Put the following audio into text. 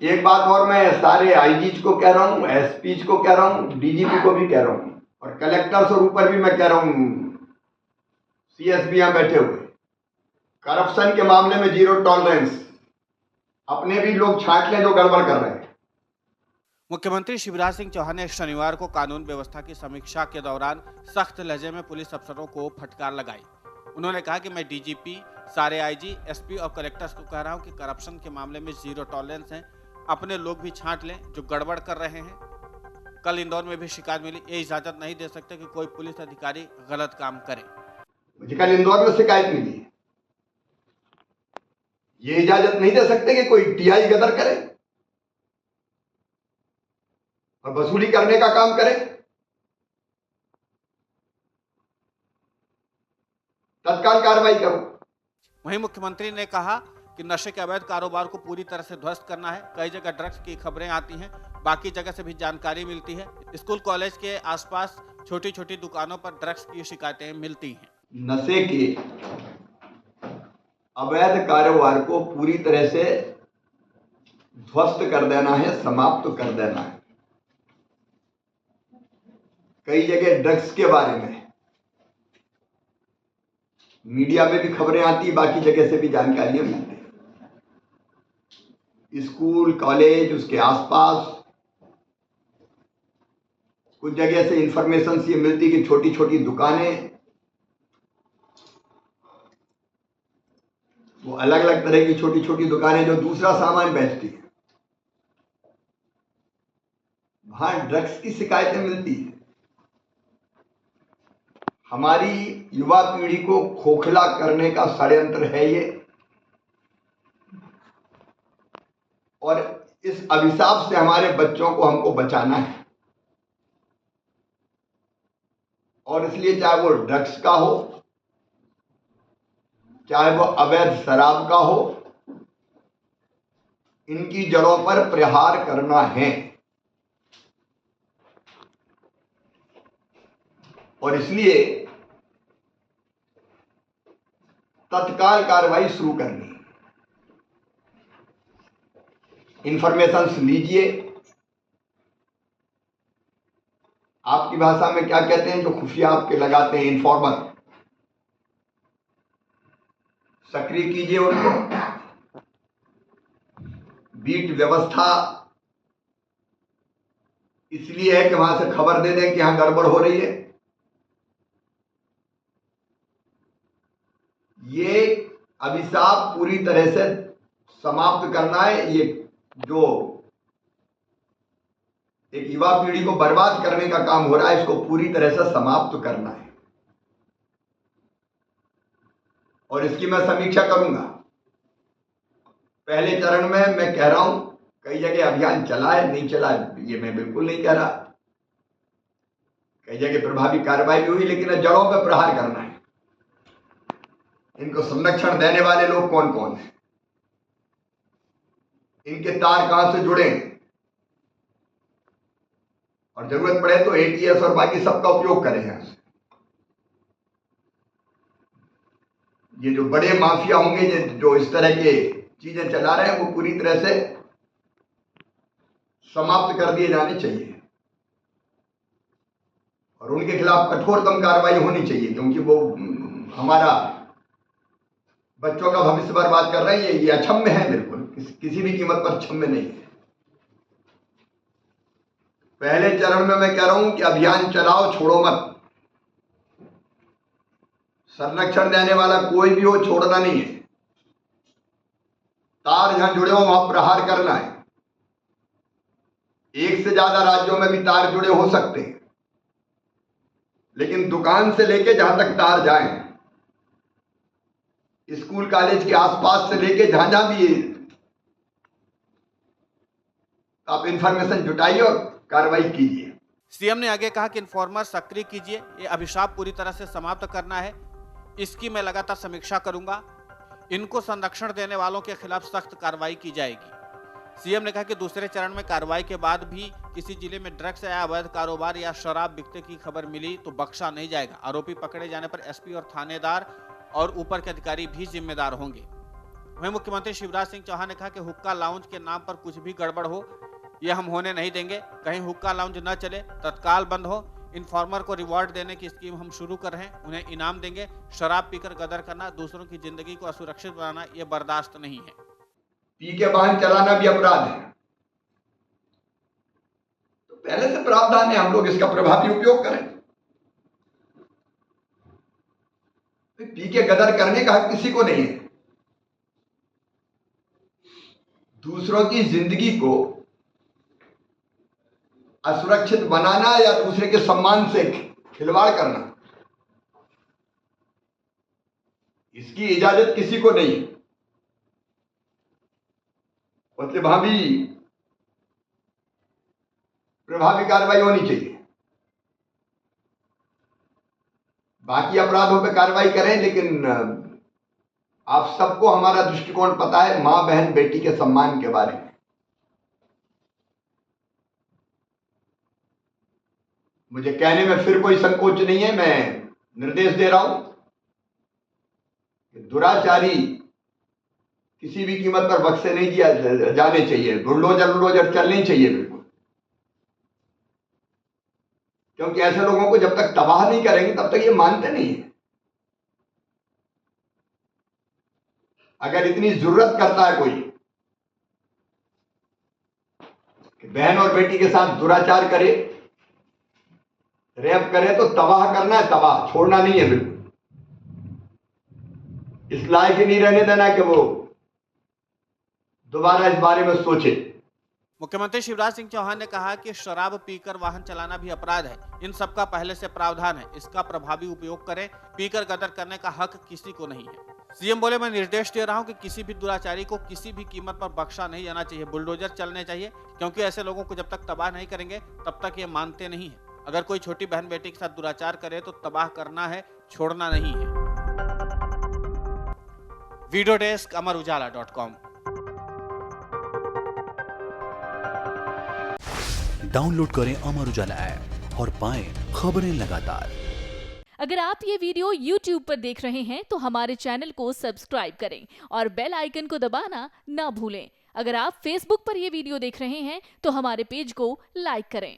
एक बात और मैं सारे आईजी को कह रहा हूँ, एसपी को कह रहा हूँ, डीजीपी को भी कह रहा हूँ और कलेक्टर्स और ऊपर भी मैं कह रहा हूँ, सीएसपी यहां बैठे हुए, करप्शन के मामले में जीरो टॉलरेंस। अपने भी लोग छांट लें जो गड़बड़ कर रहे हैं। मुख्यमंत्री शिवराज सिंह चौहान ने शनिवार को कानून व्यवस्था की समीक्षा के दौरान सख्त लहजे में पुलिस अफसरों को फटकार लगाई। उन्होंने कहा कि मैं डीजीपी, सारे आईजी, एसपी और कलेक्टर्स को कह रहा हूं कि करप्शन के मामले में जीरो टॉलरेंस है। अपने लोग भी छांट लें जो गड़बड़ कर रहे हैं। कल इंदौर में भी शिकायत मिली, ये इजाजत नहीं दे सकते कि कोई पुलिस अधिकारी गलत काम करे। मुझे कल इंदौर में शिकायत मिली, ये इजाजत नहीं दे सकते कि कोई टीआई गदर करे और वसूली करने का काम करे। तत्काल कार्रवाई करो। वहीं मुख्यमंत्री ने कहा कि नशे के अवैध कारोबार को पूरी तरह से ध्वस्त करना है। कई जगह ड्रग्स की खबरें आती हैं, बाकी जगह से भी जानकारी मिलती है। स्कूल कॉलेज के आसपास छोटी छोटी दुकानों पर ड्रग्स की शिकायतें मिलती हैं। नशे के अवैध कारोबार को पूरी तरह से ध्वस्त कर देना है, समाप्त कर देना है। कई जगह ड्रग्स के बारे में मीडिया में भी खबरें आती, बाकी जगह से भी जानकारियां मिलती। स्कूल कॉलेज उसके आसपास कुछ जगह से इंफॉर्मेशन ये मिलती कि छोटी छोटी दुकानें, वो अलग अलग तरह की छोटी छोटी दुकानें जो दूसरा सामान बेचती हैं, वहां ड्रग्स की शिकायतें मिलती है। हमारी युवा पीढ़ी को खोखला करने का षड्यंत्र है ये, और इस अभिशाप से हमारे बच्चों को हमको बचाना है। और इसलिए चाहे वो ड्रग्स का हो, चाहे वो अवैध शराब का हो, इनकी जड़ों पर प्रहार करना है। और इसलिए तत्काल कार्रवाई शुरू करनी। इंफॉर्मेशन लीजिए, आपकी भाषा में क्या कहते हैं जो खुफिया आपके लगाते हैं, इन्फॉर्मर, सक्रिय कीजिए उनको। बीट व्यवस्था इसलिए है कि वहां से खबर दे दें कि यहां गड़बड़ हो रही है। ये अभिशाप पूरी तरह से समाप्त करना है। ये जो एक युवा पीढ़ी को बर्बाद करने का काम हो रहा है, इसको पूरी तरह से समाप्त करना है। और इसकी मैं समीक्षा करूंगा। पहले चरण में मैं कह रहा हूं, कई जगह अभियान चला है, नहीं चला है ये मैं बिल्कुल नहीं कह रहा। कई जगह प्रभावी कार्रवाई भी हुई, लेकिन जड़ों पर प्रहार करना है। इनको संरक्षण देने वाले लोग कौन कौन हैं, इनके तार कहां से जुड़े हैं, और जरूरत पड़े तो एटीएस और बाकी सबका उपयोग करें। यहां से ये जो बड़े माफिया होंगे जो इस तरह के चीजें चला रहे हैं, वो पूरी तरह से समाप्त कर दिए जाने चाहिए और उनके खिलाफ कठोरतम कार्रवाई होनी चाहिए, क्योंकि वो हमारा बच्चों का भविष्य बर्बाद कर रहे हैं। ये अक्षम्य है, बिल्कुल किसी भी कीमत पर क्षम्य नहीं है। पहले चरण में मैं कह रहा हूं कि अभियान चलाओ, छोड़ो मत। संरक्षण देने वाला कोई भी हो, छोड़ना नहीं है। तार जहां जुड़े हो वहां प्रहार करना है। एक से ज्यादा राज्यों में भी तार जुड़े हो सकते हैं, लेकिन दुकान से लेके जहां तक तार जाए, स्कूल कॉलेज के आसपास से लेके जहां जहां भी आप इंफॉर्मेशन जुटाइए और कार्रवाई कीजिए। सीएम ने आगे कहा कि इन्फॉर्मर सक्रिय कीजिए, ये अभिशाप पूरी तरह से समाप्त करना है। इसकी मैं लगातार समीक्षा करूंगा। इनको संरक्षण देने वालों के खिलाफ सख्त कार्रवाई की जाएगी। सीएम ने कहा कि दूसरे चरण में कार्रवाई के बाद भी किसी जिले में ड्रग्स या अवैध कारोबार या शराब बिकते की खबर मिली तो बख्शा नहीं जाएगा। आरोपी पकड़े जाने पर एसपी और थानेदार और ऊपर के अधिकारी भी जिम्मेदार होंगे। वहीं मुख्यमंत्री शिवराज सिंह चौहान ने कहा कि हुक्का लाउंज के नाम पर कुछ भी गड़बड़ हो यह हम होने नहीं देंगे। कहीं हुक्का लाउंज न चले, तत्काल बंद हो। इन्फॉर्मर को रिवॉर्ड देने की स्कीम हम शुरू कर रहे हैं, उन्हें इनाम देंगे। शराब पीकर गदर करना, दूसरों की जिंदगी को असुरक्षित बनाना यह बर्दाश्त नहीं है। पी के वाहन चलाना भी अपराध है, तो पहले से प्रावधान है, हम लोग इसका प्रभावी उपयोग करें। पी के गदर करने का हक किसी को नहीं है। दूसरों की जिंदगी को असुरक्षित बनाना या दूसरे के सम्मान से खिलवाड़ करना, इसकी इजाजत किसी को नहीं है। मतलब वहां भी प्रभावी कार्रवाई होनी चाहिए। बाकी अपराधों पे कार्रवाई करें, लेकिन आप सबको हमारा दृष्टिकोण पता है मां बहन बेटी के सम्मान के बारे में। मुझे कहने में फिर कोई संकोच नहीं है। मैं निर्देश दे रहा हूं कि दुराचारी किसी भी कीमत पर बख्शे नहीं दिया जाने चाहिए। बुलडोजर चलने चाहिए बिल्कुल, क्योंकि ऐसे लोगों को जब तक तबाह नहीं करेंगे तब तक ये मानते नहीं है। अगर इतनी जरूरत करता है कोई कि बहन और बेटी के साथ दुराचार करे, रेप करे, तो तबाह करना है, तबाह छोड़ना नहीं है बिल्कुल। इस लायक ही नहीं रहने देना कि वो दोबारा इस बारे में सोचे। मुख्यमंत्री शिवराज सिंह चौहान ने कहा कि शराब पीकर वाहन चलाना भी अपराध है। इन सब का पहले से प्रावधान है, इसका प्रभावी उपयोग करें। पीकर गदर करने का हक किसी को नहीं है। सीएम बोले, मैं निर्देश दे रहा हूं कि किसी भी दुराचारी को किसी भी कीमत पर बख्शा नहीं जाना चाहिए। बुलडोजर चलने चाहिए, क्योंकि ऐसे लोगों को जब तक तबाह नहीं करेंगे तब तक ये मानते नहीं है। अगर कोई छोटी बहन बेटी के साथ दुराचार करे तो तबाह करना है, छोड़ना नहीं है। Video desk अमरउजाला.com। डाउनलोड करें अमर उजाला ऐप और पाएं खबरें लगातार। अगर आप ये वीडियो YouTube पर देख रहे हैं तो हमारे चैनल को सब्सक्राइब करें और बेल आइकन को दबाना ना भूलें। अगर आप Facebook पर ये वीडियो देख रहे हैं तो हमारे पेज को लाइक करें।